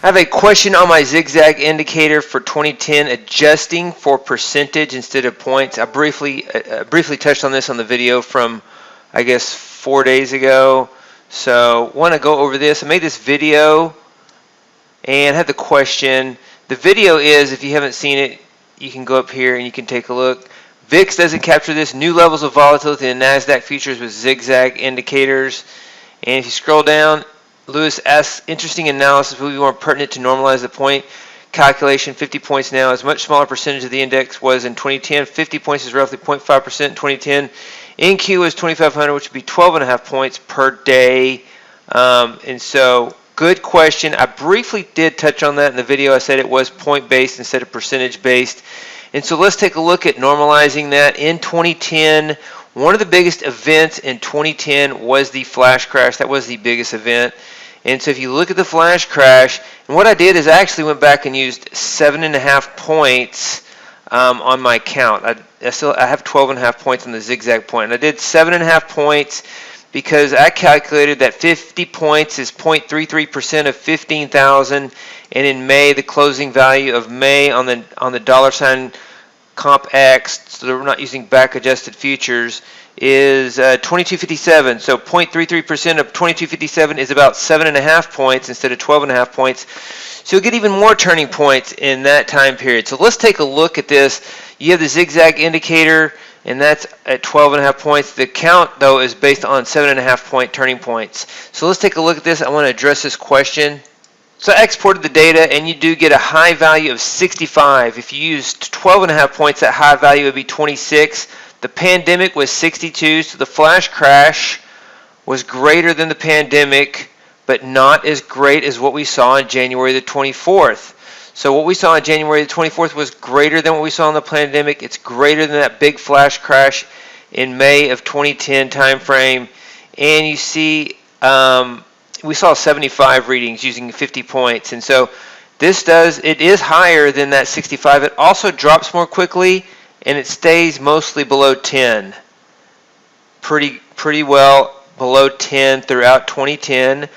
I have a question on my Zig Zag indicator for 2010, adjusting for percentage instead of points. I briefly touched on this on the video from, I guess, 4 days ago. So want to go over this. I made this video and had the question. The video is, if you haven't seen it, you can go up here and you can take a look. VIX doesn't capture this. New levels of volatility in NASDAQ futures with Zig Zag indicators. And if you scroll down, Lewis asks, interesting analysis will be more pertinent to normalize the point calculation. 50 points now is a much smaller percentage of the index was in 2010. 50 points is roughly 0.5% in 2010. NQ was 2,500, which would be 12.5 points per day. And so, good question. I briefly did touch on that in the video. I said it was point-based instead of percentage-based. And so let's take a look at normalizing that. In 2010, one of the biggest events in 2010 was the flash crash. That was the biggest event. And so if you look at the flash crash, and what I did is I actually went back and used 7.5 points on my count. I have 12.5 points on the zigzag point. And I did 7.5 points because I calculated that 50 points is 0.33% of 15,000. And in May, the closing value of May on the dollar sign comp X, so we're not using back adjusted futures, is 2257. So 0.33% of 2257 is about 7.5 points instead of 12.5 points. So you'll get even more turning points in that time period. So let's take a look at this. You have the zigzag indicator, and that's at 12.5 points. The count, though, is based on 7.5 point turning points. So let's take a look at this. I want to address this question. So I exported the data, and you do get a high value of 65. If you used 12.5 points, that high value would be 26. The pandemic was 62, so the flash crash was greater than the pandemic, but not as great as what we saw on January the 24th. So what we saw on January the 24th was greater than what we saw in the pandemic. It's greater than that big flash crash in May of 2010 timeframe. And you see, we saw 75 readings using 50 points. And so it is higher than that 65. It also drops more quickly, and it stays mostly below 10. Pretty well below 10 throughout 2010.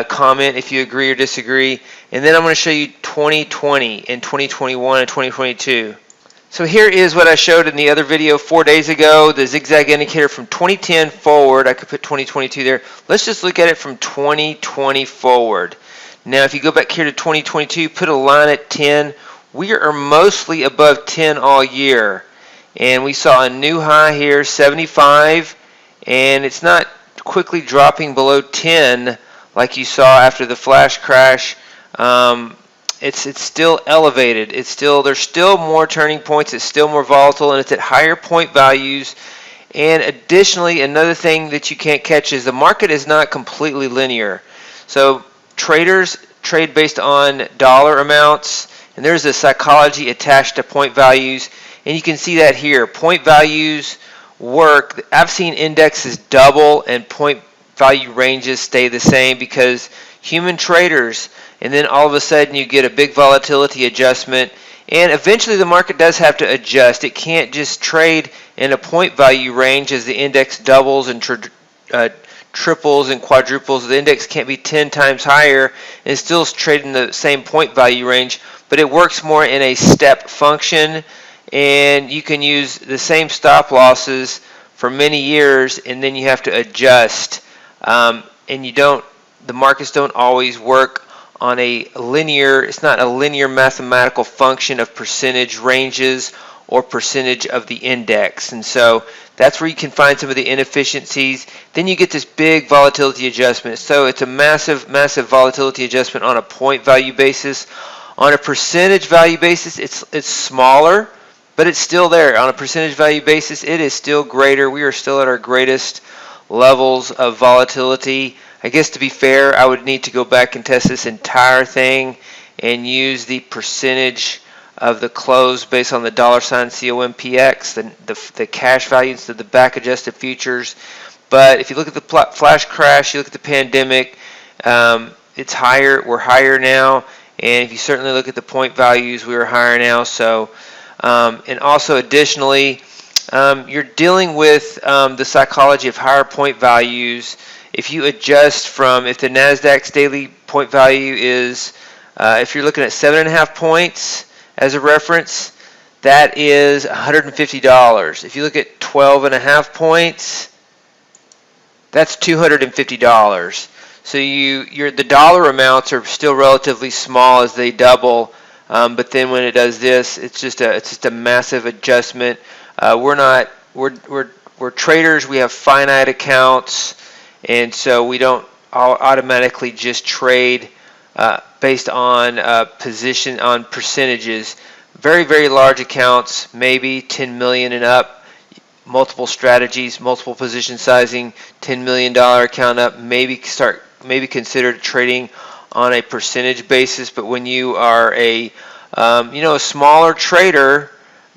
Comment if you agree or disagree. And then I'm going to show you 2020 and 2021 and 2022. So here is what I showed in the other video 4 days ago, the zigzag indicator from 2010 forward. I could put 2022 there. Let's just look at it from 2020 forward. Now if you go back here to 2022, put a line at 10. We are mostly above 10 all year. And we saw a new high here, 75, and it's not quickly dropping below 10 like you saw after the flash crash. It's still elevated. There's still more turning points. It's still more volatile, and it's at higher point values. And additionally, another thing that you can't catch is the market is not completely linear. So traders trade based on dollar amounts, and there's a psychology attached to point values. And you can see that here. Point values work. I've seen indexes double and point value ranges stay the same because human traders, and then all of a sudden you get a big volatility adjustment, and eventually the market does have to adjust. It can't just trade in a point value range as the index doubles and triples and quadruples. The index can't be 10 times higher and still trade in the same point value range, but it works more in a step function, and you can use the same stop losses for many years, and then you have to adjust. The markets don't always work on a linear, it's not a linear mathematical function of percentage ranges or percentage of the index. And so that's where you can find some of the inefficiencies. Then you get this big volatility adjustment. So it's a massive, massive volatility adjustment on a point value basis. On a percentage value basis, it's smaller, but it's still there. On a percentage value basis, it is still greater. We are still at our greatest levels of volatility. I guess to be fair, I would need to go back and test this entire thing and use the percentage of the close based on the dollar sign COMPX, the cash values of the back adjusted futures. But if you look at the flash crash, you look at the pandemic, it's higher. We're higher now. And if you certainly look at the point values, we are higher now. So, and also additionally, you're dealing with the psychology of higher point values. If you adjust from, if the NASDAQ's daily point value is If you're looking at 7.5 points as a reference, that is $150. If you look at 12.5 points, that's $250. So the dollar amounts are still relatively small as they double, but then when it does this, it's just a massive adjustment. We're traders. We have finite accounts, and so we don't automatically just trade based on percentages. Very, very large accounts, maybe 10 million and up, multiple strategies, multiple position sizing, $10 million account up, maybe consider trading on a percentage basis. But when you are a smaller trader,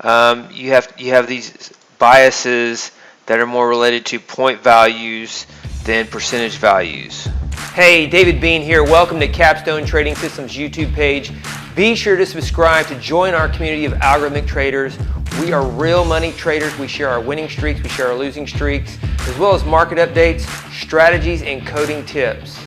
you have these biases that are more related to point values than percentage values. Hey, David Bean here. Welcome to Capstone Trading Systems YouTube page. Be sure to subscribe to join our community of algorithmic traders. We are real money traders. We share our winning streaks, we share our losing streaks, as well as market updates, strategies, and coding tips.